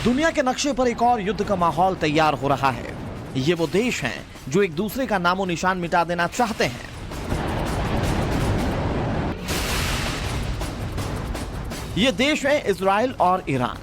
दुनिया के नक्शे पर एक और युद्ध का माहौल तैयार हो रहा है। ये वो देश हैं जो एक दूसरे का नामो निशान मिटा देना चाहते हैं। ये देश है इजराइल और ईरान,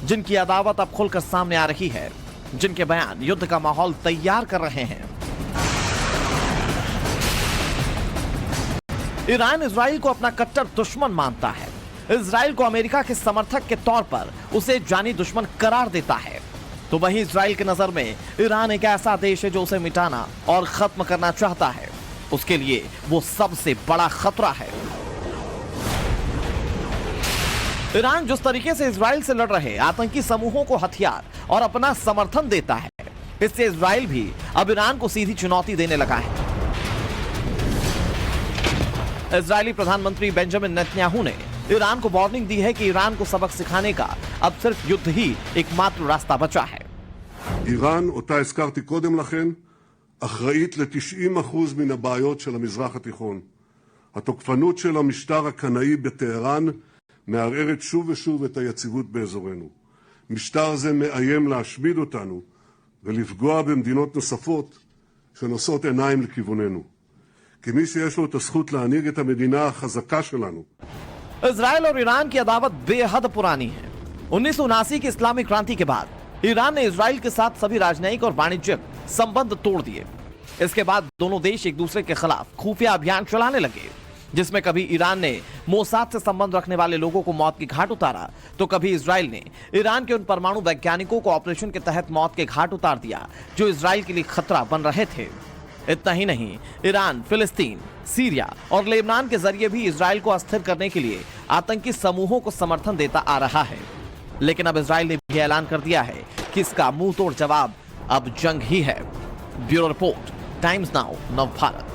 जिनकी अदावत अब खुलकर सामने आ रही है, जिनके बयान युद्ध का माहौल तैयार कर रहे हैं। ईरान इजराइल को अपना कट्टर दुश्मन मानता है। इजराइल को अमेरिका के समर्थक के तौर पर उसे जानी दुश्मन करार देता है। तो वहीं इजराइल की नजर में ईरान एक ऐसा देश है जो उसे मिटाना और खत्म करना चाहता है। उसके लिए वो सबसे बड़ा खतरा है। ईरान जिस तरीके से इजराइल से लड़ रहे आतंकी समूहों को हथियार और अपना समर्थन देता है, इससे इजराइल भी अब ईरान को सीधी चुनौती देने लगा है। इजरायली प्रधानमंत्री बेंजामिन नेतन्याहू ने ईरान को वार्निंग दी है कि ईरान को सबक सिखाने का अब सिर्फ युद्ध ही एकमात्र रास्ता बचा है। איראן, אותה הזכרתי קודם לכן, אחראית ל-90% מן הבעיות של המזרח התיכון. התוקפנות של המשטר הקנאי בטהרן מערערת שוב ושוב את היציבות באזורנו. משטר זה מאיים להשמיד אותנו ולפגוע במדינות נוספות שנושאות עיניים לכיווננו. כמי שיש לו את הזכות להנהיג את המדינה החזקה שלנו. इजराइल और ईरान की अदावत बेहद पुरानी है। 1979 की इस्लामिक क्रांति के बाद ईरान ने इजराइल के साथ सभी राजनयिक और वाणिज्यिक संबंध तोड़ दिए। इसके बाद दोनों देश एक दूसरे के खिलाफ खुफिया अभियान चलाने लगे, जिसमें कभी ईरान ने मोसाद से संबंध रखने वाले लोगों को मौत की घाट उतारा, तो कभी इजराइल ने ईरान के उन परमाणु वैज्ञानिकों को ऑपरेशन के तहत मौत के घाट उतार दिया जो इजराइल के लिए खतरा बन रहे थे। इतना ही नहीं, ईरान फिलिस्तीन, सीरिया और लेबनान के जरिए भी इजराइल को अस्थिर करने के लिए आतंकी समूहों को समर्थन देता आ रहा है। लेकिन अब इजराइल ने भी ऐलान कर दिया है कि इसका मुंह तोड़ जवाब अब जंग ही है। Bureau report, times now, Navbharat.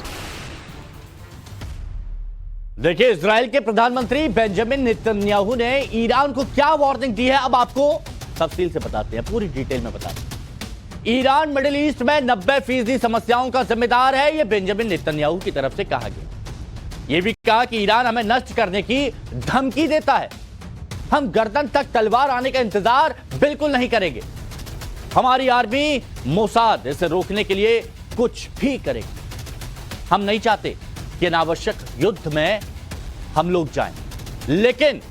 देखिए, इजराइल के प्रधानमंत्री बेंजामिन नेतन्याहू ने ईरान को क्या वार्निंग दी है, अब आपको तफसील से बताते हैं, पूरी डिटेल में बताते हैं। ईरान मिडिल ईस्ट में 90% समस्याओं का जिम्मेदार है, यह बेंजामिन नेतन्याहू की तरफ से कहा गया। यह भी कहा कि ईरान हमें नष्ट करने की धमकी देता है। हम गर्दन तक तलवार आने का इंतजार बिल्कुल नहीं करेंगे। हमारी आर्मी मोसाद इसे रोकने के लिए कुछ भी करेगी। हम नहीं चाहते कि अनावश्यक युद्ध में हम लोग जाएं, लेकिन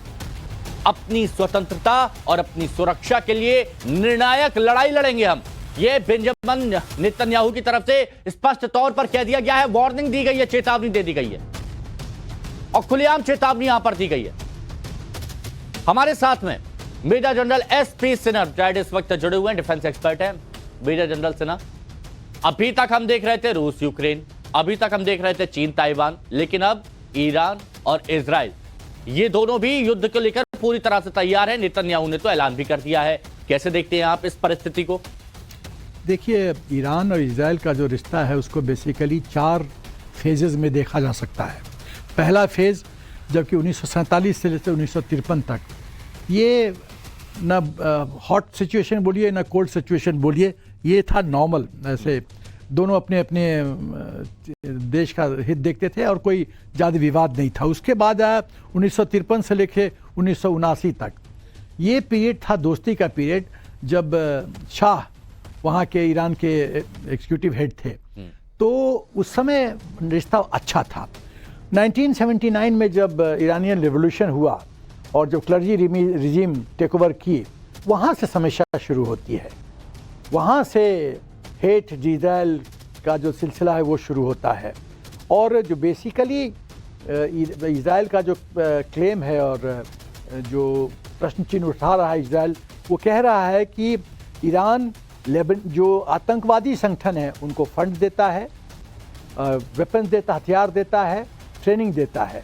अपनी स्वतंत्रता और अपनी सुरक्षा के लिए निर्णायक लड़ाई लड़ेंगे हम। यह बेंजामिन नेतन्याहू की तरफ से स्पष्ट तौर पर कह दिया गया है, वार्निंग दी गई है, चेतावनी दे दी गई है और खुलेआम चेतावनी यहां पर दी गई है। हमारे साथ में मेजर जनरल एसपी सिन्हा शायद इस वक्त जुड़े हुए हैं, डिफेंस एक्सपर्ट हैं। मेजर जनरल सिन्हा, अभी तक हम देख रहे थे रूस यूक्रेन, अभी तक हम देख रहे थे चीन ताइवान, लेकिन अब ईरान और इजराइल, ये दोनों भी युद्ध को लेकर पूरी तरह से तैयार है। नेतन्याहू ने तो ऐलान भी कर दिया है। कैसे देखते हैं आप इस परिस्थिति को? देखिए, ईरान और इजराइल का जो रिश्ता है उसको बेसिकली 4 फेजेस में देखा जा सकता है। पहला फेज, जबकि 1947 से लेकर 1953 तक ये ना हॉट सिचुएशन बोलिए ना कोल्ड सिचुएशन बोलिए, ये था नॉर्मल। ऐसे दोनों अपने अपने देश का हित देखते थे और कोई ज़्यादा विवाद नहीं था। उसके बाद आया 1953 से लेकर 1979 तक, ये पीरियड था दोस्ती का पीरियड, जब शाह वहाँ के ईरान के एग्जीक्यूटिव हेड थे, तो उस समय रिश्ता अच्छा था। 1979 में जब ईरानियन रिवॉल्यूशन हुआ और जब क्लर्जी रिजीम टेक ओवर की, वहाँ से समस्या शुरू होती है। वहाँ से हेट इजराइल का जो सिलसिला है वो शुरू होता है। और जो बेसिकली इजराइल का जो क्लेम है और जो प्रश्न चिन्ह उठा रहा है इजराइल, वो कह रहा है कि ईरान जो आतंकवादी संगठन है उनको फंड देता है, वेपन्स देता, हथियार देता है, ट्रेनिंग देता है,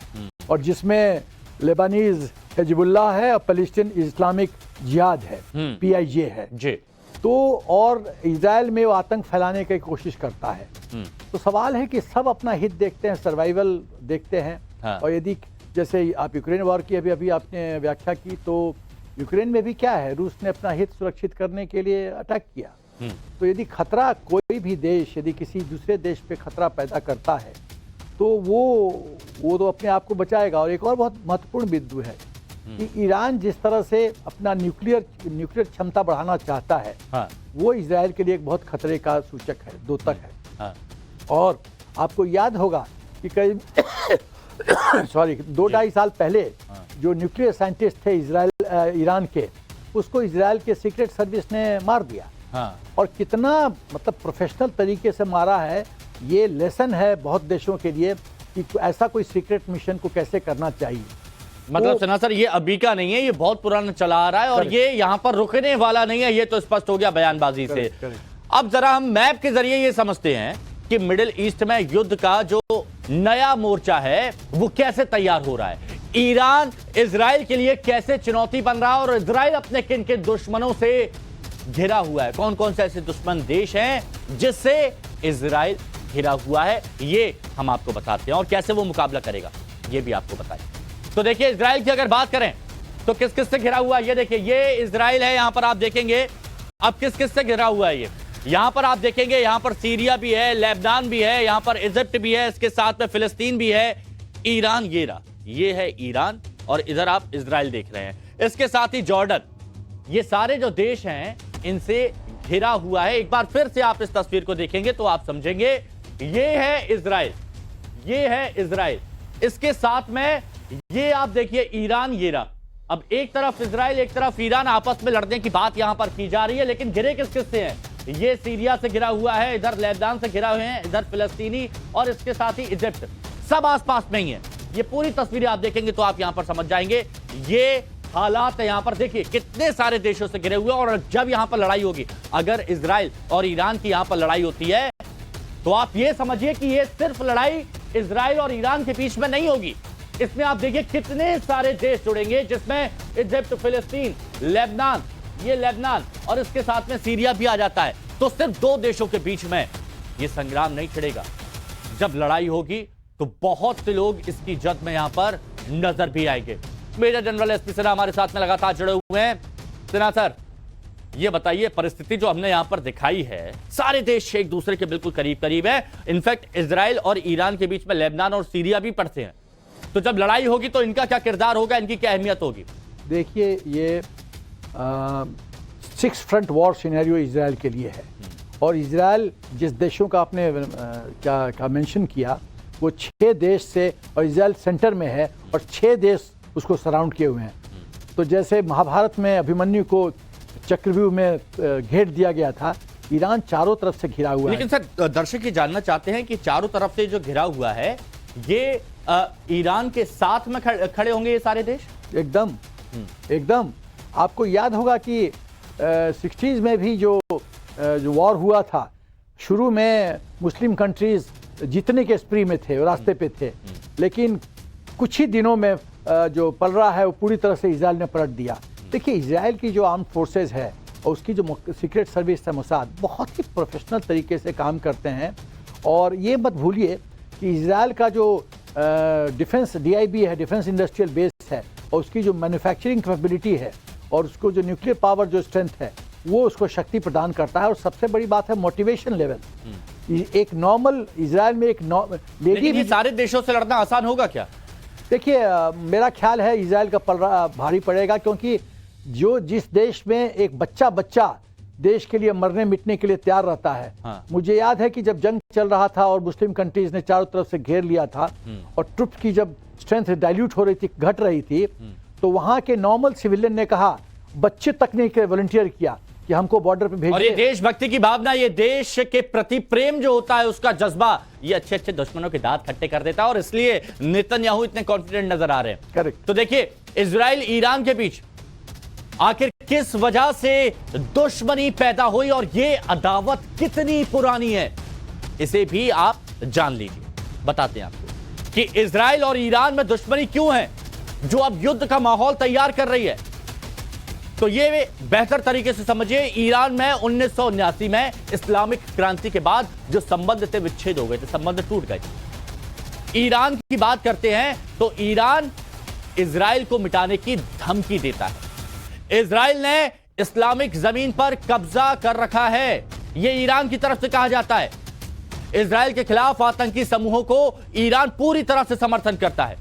और जिसमें लेबानीज हिजबुल्लाह है और पैलेस्टीन इस्लामिक जिहाद है, PIJ है जी। तो और इजराइल में वो आतंक फैलाने की कोशिश करता है। तो सवाल है कि सब अपना हित देखते हैं, सर्वाइवल देखते हैं। हाँ। और यदि जैसे आप यूक्रेन वॉर की अभी आपने व्याख्या की, तो यूक्रेन में भी क्या है, रूस ने अपना हित सुरक्षित करने के लिए अटैक किया। तो यदि खतरा, कोई भी देश यदि किसी दूसरे देश पे खतरा पैदा करता है, तो वो तो अपने आप को बचाएगा। और एक और बहुत महत्वपूर्ण बिंदु है कि ईरान जिस तरह से अपना न्यूक्लियर क्षमता बढ़ाना चाहता है, हाँ। वो इजराइल के लिए एक बहुत खतरे का सूचक है, द्योतक है। हाँ। और आपको याद होगा कि करीब 2-2.5 साल पहले जो न्यूक्लियर साइंटिस्ट थे ईरान के, उसको इजराइल के सीक्रेट सर्विस ने मार दिया। हाँ। और कितना मतलब प्रोफेशनल तरीके से मारा है, ये लेसन है बहुत देशों के लिए कि ऐसा कोई सीक्रेट मिशन को कैसे करना चाहिए। मतलब सना सर, ये अभी का नहीं है, ये बहुत पुराना चला आ रहा है और ये यहाँ पर रुकने वाला नहीं है, ये तो स्पष्ट हो गया बयानबाजी से। अब जरा हम मैप के जरिए ये समझते हैं कि मिडिल ईस्ट में युद्ध का जो नया मोर्चा है वो कैसे तैयार हो रहा है, ईरान इजराइल के लिए कैसे चुनौती बन रहा है और इजराइल अपने किन किन दुश्मनों से घिरा हुआ है, कौन कौन से ऐसे दुश्मन देश हैं जिससे इजराइल घिरा हुआ है, ये हम आपको बताते हैं और कैसे वो मुकाबला करेगा ये भी आपको बताएं। तो देखिए, इजराइल की अगर बात करें तो किस किस से घिरा हुआ है, ये देखिए, ये इजराइल है। यहां पर आप देखेंगे अब किस किस से घिरा हुआ है ये, यहां पर आप देखेंगे, यहां पर सीरिया भी है, लेबनान भी है, यहां पर इजिप्ट भी है, इसके साथ में फिलिस्तीन भी है, ईरान ये रहा, ये है ईरान और इधर आप इजराइल देख रहे हैं, इसके साथ ही जॉर्डन, ये सारे जो देश हैं इनसे घिरा हुआ है। एक बार फिर से आप इस तस्वीर को देखेंगे तो आप समझेंगे, ये है इजराइल, ये है इजराइल, इसके साथ में ये आप देखिए ईरान, ये रहा। अब एक तरफ इजराइल एक तरफ ईरान आपस में लड़ने की बात यहां पर की जा रही है, लेकिन घिरे किस किस से हैं, ये सीरिया से घिरा हुआ है, इधर लेबनान से घिरा हुए हैं, इधर फिलिस्तीनी और इसके साथ ही इजिप्ट, सब आसपास में ही है। ये पूरी तस्वीरें आप देखेंगे तो आप यहां पर समझ जाएंगे ये हालात है। यहां पर देखिए कितने सारे देशों से घिरे हुए, और जब यहां पर लड़ाई होगी, अगर इजराइल और ईरान की यहां पर लड़ाई होती है तो आप ये समझिए कि ये सिर्फ लड़ाई इजराइल और ईरान के बीच में नहीं होगी, इसमें आप देखिए कितने सारे देश जुड़ेंगे, जिसमें इजिप्ट, फिलिस्तीन, लेबनान, ये लेबनान और इसके साथ में सीरिया भी आ जाता है। तो सिर्फ दो देशों के बीच में ये संग्राम नहीं छिड़ेगा, जब लड़ाई होगी तो बहुत से लोग इसकी जद में यहां पर नजर भी आएंगे। मेजर जनरल एसपी सिन्हा हमारे साथ में लगातार जुड़े हुए हैं। सिन्हा सर, ये बताइए, परिस्थिति जो हमने यहां पर दिखाई है, सारे देश एक दूसरे के बिल्कुल करीब करीब है, इनफैक्ट इजराइल और ईरान के बीच में लेबनान और सीरिया भी पड़ते हैं, तो जब लड़ाई होगी तो इनका क्या किरदार होगा, इनकी क्या अहमियत होगी? देखिए, ये 6 फ्रंट वॉर सिनेरियो इजराइल के लिए है, और इजराइल जिस देशों का आपने क्या मेंशन किया, वो 6 देश से, और इजराइल सेंटर में है और 6 देश उसको सराउंड किए हुए हैं। तो जैसे महाभारत में अभिमन्यु को चक्रव्यूह में घेर दिया गया था, ईरान चारों तरफ से घिरा हुआ है। लेकिन सर, दर्शक ये जानना चाहते हैं कि चारों तरफ से जो घिरा हुआ है, ये ईरान के साथ में खड़े होंगे ये सारे देश? एकदम। आपको याद होगा कि 60s में भी जो वॉर हुआ था, शुरू में मुस्लिम कंट्रीज जीतने के स्प्री में थे, रास्ते पे थे, लेकिन कुछ ही दिनों में जो पल रहा है वो पूरी तरह से इजराइल ने पलट दिया। देखिए, इजराइल की जो आर्म फोर्सेज है और उसकी जो सीक्रेट सर्विस है मोसाद, बहुत ही प्रोफेशनल तरीके से काम करते हैं। और ये मत भूलिए कि इजराइल का जो डिफेंस DIB है, डिफेंस इंडस्ट्रियल बेस है, और उसकी जो मैन्युफैक्चरिंग कैपेबिलिटी है और उसको जो न्यूक्लियर पावर जो स्ट्रेंथ है, वो उसको शक्ति प्रदान करता है। और सबसे बड़ी बात है मोटिवेशन लेवल। एक नॉर्मल इजराइल में एक लेडी भी, सारे देशों से लड़ना आसान होगा क्या? देखिए, मेरा ख्याल है इजराइल का पलड़ा भारी पड़ेगा, क्योंकि जिस देश में एक बच्चा देश के लिए मरने मिटने के लिए तैयार रहता है। हाँ। मुझे याद है कि जब जंग चल रहा था और मुस्लिम कंट्रीज ने चारों तरफ से घेर लिया था और ट्रुप्स की जब स्ट्रेंथ डाइल्यूट हो रही थी, घट रही थी, तो वहां के नॉर्मल सिविलियन ने कहा, बच्चे तक ने वॉलंटियर किया कि हमको बॉर्डर पे भेजिए। और ये देशभक्ति की भावना, ये देश के प्रति प्रेम जो होता है, उसका जज्बा, ये अच्छे अच्छे दुश्मनों के दांत खट्टे कर देता है, और इसलिए नेतन्याहू इतने कॉन्फिडेंट नजर आ रहे हैं। करेक्ट। तो देखिए, इजराइल ईरान के बीच आखिर किस वजह से दुश्मनी पैदा हुई और ये अदावत कितनी पुरानी है, इसे भी आप जान लीजिए। बताते हैं आपको कि इजराइल और ईरान में दुश्मनी क्यों है, जो अब युद्ध का माहौल तैयार कर रही है। तो ये बेहतर तरीके से समझिए, ईरान में 1979 में इस्लामिक क्रांति के बाद जो संबंध थे विच्छेद हो गए थे, संबंध टूट गए थे। ईरान की बात करते हैं तो ईरान इजराइल को मिटाने की धमकी देता है। इजराइल ने इस्लामिक जमीन पर कब्जा कर रखा है, यह ईरान की तरफ से कहा जाता है। इजराइल के खिलाफ आतंकी समूहों को ईरान पूरी तरह से समर्थन करता है।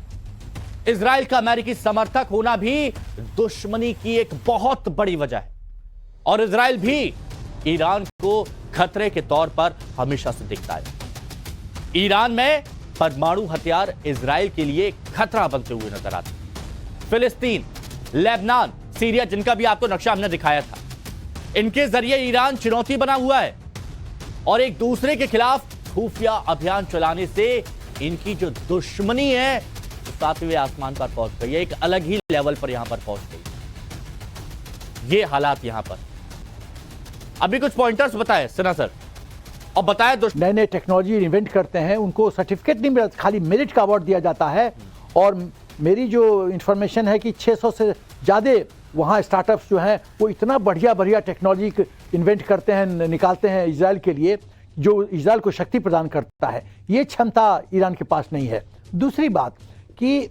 इजराइल का अमेरिकी समर्थक होना भी दुश्मनी की एक बहुत बड़ी वजह है और इजराइल भी ईरान को खतरे के तौर पर हमेशा से दिखता है। ईरान में परमाणु हथियार इजराइल के लिए खतरा बनते हुए नजर आते हैं। फिलिस्तीन, लेबनान, सीरिया, जिनका भी आपको नक्शा हमने दिखाया था, इनके जरिए ईरान चुनौती बना हुआ है और एक दूसरे के खिलाफ खुफिया अभियान चलाने से इनकी जो दुश्मनी है सातवें आसमान पर पहुंच गई है, एक अलग ही लेवल पर यहां पर पहुंच गई। ये हालात यहां पर अभी कुछ पॉइंटर्स बताए सिन्हा सर और बताए नए नए टेक्नोलॉजी इन्वेंट करते हैं, उनको सर्टिफिकेट नहीं मिलता, खाली मेरिट का अवार्ड दिया जाता है। और मेरी जो इंफॉर्मेशन है कि 600 से ज़्यादा वहाँ स्टार्टअप्स जो हैं वो इतना बढ़िया बढ़िया टेक्नोलॉजी इन्वेंट करते हैं, निकालते हैं इजराइल के लिए, जो इजराइल को शक्ति प्रदान करता है। ये क्षमता ईरान के पास नहीं है। दूसरी बात कि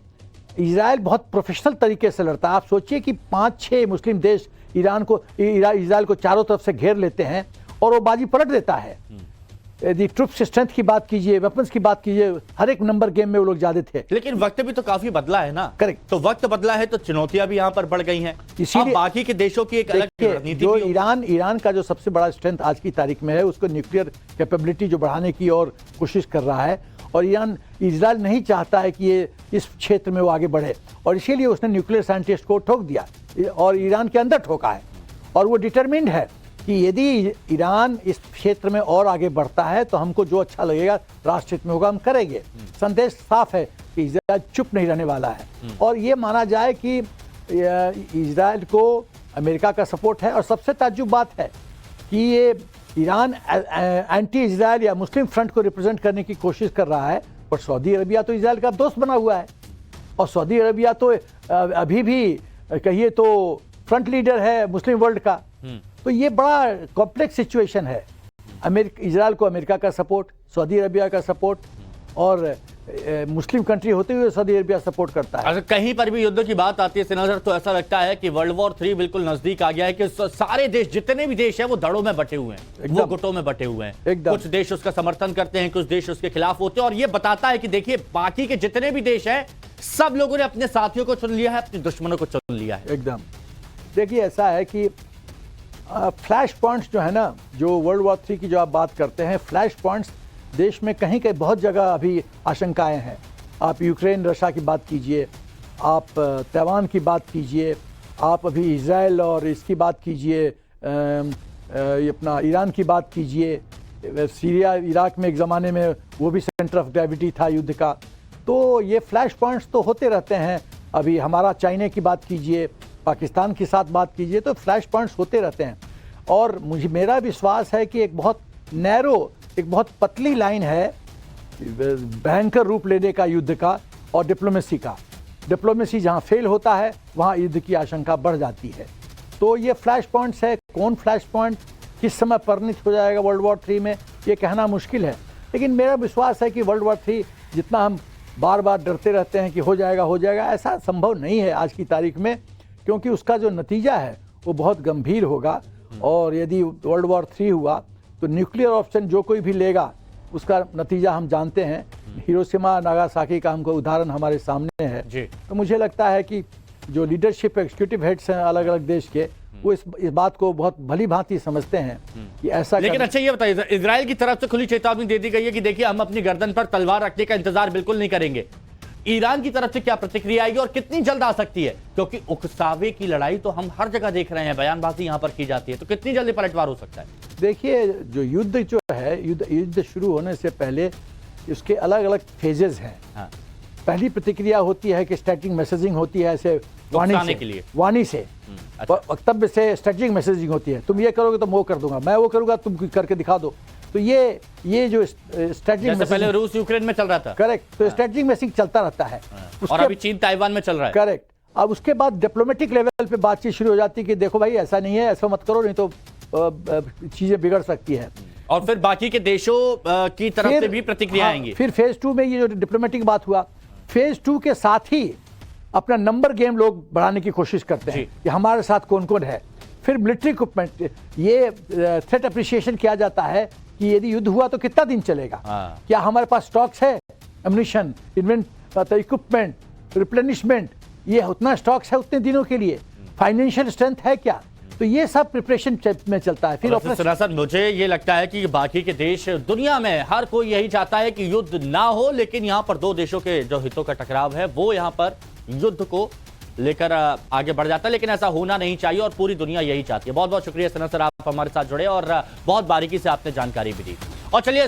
इजराइल बहुत प्रोफेशनल तरीके से लड़ता है। आप सोचिए कि 5-6 मुस्लिम देश इजराइल को चारों तरफ से घेर लेते हैं और वो बाजी पलट देता है। यदि ट्रुप्स स्ट्रेंथ की बात कीजिए, वेपन्स की बात कीजिए, हर एक नंबर गेम में वो लोग ज्यादा थे। लेकिन वक्त भी तो काफी बदला है ना। करेक्ट। तो वक्त बदला है तो चुनौतियां भी यहां पर बढ़ गई हैं। इसीलिए बाकी के देशों की एक अलग रणनीति जो भी ईरान का जो सबसे बड़ा स्ट्रेंथ आज की तारीख में है, उसको न्यूक्लियर कैपेबिलिटी जो बढ़ाने की और कोशिश कर रहा है। और इजराइल नहीं चाहता है कि ये इस क्षेत्र में वो आगे बढ़े और इसीलिए उसने न्यूक्लियर साइंटिस्ट को ठोक दिया और ईरान के अंदर ठोका है। और वो डिटरमिन्ड है कि यदि ईरान इस क्षेत्र में और आगे बढ़ता है तो हमको जो अच्छा लगेगा राष्ट्र हित में होगा, हम करेंगे। संदेश साफ है कि इजराइल चुप नहीं रहने वाला है। और ये माना जाए कि इजराइल को अमेरिका का सपोर्ट है। और सबसे ताज्जुब बात है कि ये ईरान एंटी इजराइल या मुस्लिम फ्रंट को रिप्रेजेंट करने की कोशिश कर रहा है, पर सऊदी अरबिया तो इजराइल का दोस्त बना हुआ है। और सऊदी अरबिया तो अभी भी कहिए तो फ्रंट लीडर है मुस्लिम वर्ल्ड का। तो ये बड़ा कॉम्प्लेक्स सिचुएशन है। इजराइल को अमेरिका का सपोर्ट, सऊदी अरबिया का सपोर्ट और मुस्लिम कंट्री होते हुए सऊदी अरबिया सपोर्ट करता है। अगर कहीं पर भी युद्ध की बात आती है सिन्हा सर, तो ऐसा लगता है कि वर्ल्ड वॉर 3 बिल्कुल नजदीक आ गया है कि सारे देश, जितने भी देश हैं, वो धड़ों में बटे हुए हैं, वो गुटों में बटे हुए हैं। कुछ देश उसका समर्थन करते हैं, कुछ देश उसके खिलाफ होते हैं। और ये बताता है कि देखिए बाकी के जितने भी देश हैं, सब लोगों ने अपने साथियों को चुन लिया है, अपने दुश्मनों को चुन लिया है। एकदम। देखिए ऐसा है कि फ्लैश पॉइंट्स जो है ना, जो वर्ल्ड वॉर 3 की जो आप बात करते हैं, फ्लैश पॉइंट्स देश में कहीं कहीं बहुत जगह अभी आशंकाएं हैं। आप यूक्रेन रशिया की बात कीजिए, आप ताइवान की बात कीजिए, आप अभी इजराइल और इसकी बात कीजिए, अपना ईरान की बात कीजिए, सीरिया इराक में एक ज़माने में वो भी सेंटर ऑफ ग्रेविटी था युद्ध का। तो ये फ्लैश पॉइंट्स तो होते रहते हैं। अभी हमारा चाइना की बात कीजिए, पाकिस्तान के साथ बात कीजिए, तो फ्लैश पॉइंट्स होते रहते हैं। और मेरा विश्वास है कि एक बहुत नैरो, एक बहुत पतली लाइन है भयंकर रूप लेने का युद्ध का और डिप्लोमेसी का। डिप्लोमेसी जहां फेल होता है वहां युद्ध की आशंका बढ़ जाती है। तो ये फ्लैश पॉइंट्स है। कौन फ्लैश पॉइंट किस समय परिणित हो जाएगा वर्ल्ड वॉर 3 में, ये कहना मुश्किल है। लेकिन मेरा विश्वास है कि वर्ल्ड वॉर 3 जितना हम बार बार डरते रहते हैं कि हो जाएगा, ऐसा संभव नहीं है आज की तारीख में, क्योंकि उसका जो नतीजा है वो बहुत गंभीर होगा। और यदि वर्ल्ड वॉर 3 हुआ तो न्यूक्लियर ऑप्शन जो कोई भी लेगा उसका नतीजा हम जानते हैं। हिरोशिमा नागासाकी का हमको उदाहरण हमारे सामने है जी। तो मुझे लगता है कि जो लीडरशिप एग्जीक्यूटिव हेड्स हैं अलग अलग देश के, वो इस बात को बहुत भली भांति समझते हैं कि ऐसा। लेकिन अच्छा ये बताइए, इजराइल की तरफ से खुली चेतावनी दे दी गई है कि देखिए हम अपनी गर्दन पर तलवार रखने का इंतजार बिल्कुल नहीं करेंगे। ईरान की तरफ से क्या प्रतिक्रिया आएगी और कितनी जल्द आ सकती है? क्योंकि उकसावे की लड़ाई तो हम हर जगह देख रहे हैं, बयानबाजी यहां पर की जाती है, तो कितनी जल्दी पलटवार हो सकता है? देखिए जो युद्ध जो है, युद्ध शुरू होने से पहले उसके अलग अलग फेजेस हैं। हाँ। पहली प्रतिक्रिया होती है कि स्ट्रैटेजिक मैसेजिंग होती है, ऐसे वाणी से वक्तव्य से स्ट्रैटेजिक मैसेजिंग होती है। तुम ये करोगे तो मैं वो कर दूंगा, मैं वो करूंगा तुम करके दिखा दो। तो ये जो स्ट्रैटेजिक पहले रूस यूक्रेन में चल रहा था, करेक्ट। तो स्ट्रैटेजिक मैसेजिंग चलता रहता है। और अभी चीन ताइवान में चल रहा है, करेक्ट। अब उसके बाद डिप्लोमेटिक लेवल पे बातचीत शुरू हो जाती है कि देखो भाई ऐसा नहीं है, ऐसा मत करो, नहीं तो चीजें बिगड़ सकती है। और फिर बाकी के देशों की तरफ से भी प्रतिक्रिया आएंगी। फिर फेज 2 में ये जो डिप्लोमेटिक बात हुआ, फेज 2 के साथ ही अपना नंबर गेम लोग बढ़ाने की कोशिश करते हैं कि हमारे साथ कौन कौन है। फिर मिलिट्री इक्विपमेंट, ये थ्रेट अप्रिशिएशन किया जाता है कि यदि युद्ध हुआ तो कितना दिन चलेगा, क्या हमारे पास स्टॉक्स है, एम्युनिशन, इक्विपमेंट, रिप्लेनिशमेंट, ये उतना स्टॉक्स है उतने दिनों के लिए, फाइनेंशियल स्ट्रेंथ है क्या, तो ये सब प्रिपरेशन में चलता है। फिर सर मुझे ये लगता है कि बाकी के देश दुनिया में हर कोई यही चाहता है कि युद्ध ना हो, लेकिन यहाँ पर दो देशों के जो हितों का टकराव है वो यहाँ पर युद्ध को लेकर आगे बढ़ जाता है, लेकिन ऐसा होना नहीं चाहिए और पूरी दुनिया यही चाहती है। बहुत बहुत शुक्रिया सना सर, आप हमारे साथ जुड़े और बहुत बारीकी से आपने जानकारी भी दी। और चलिए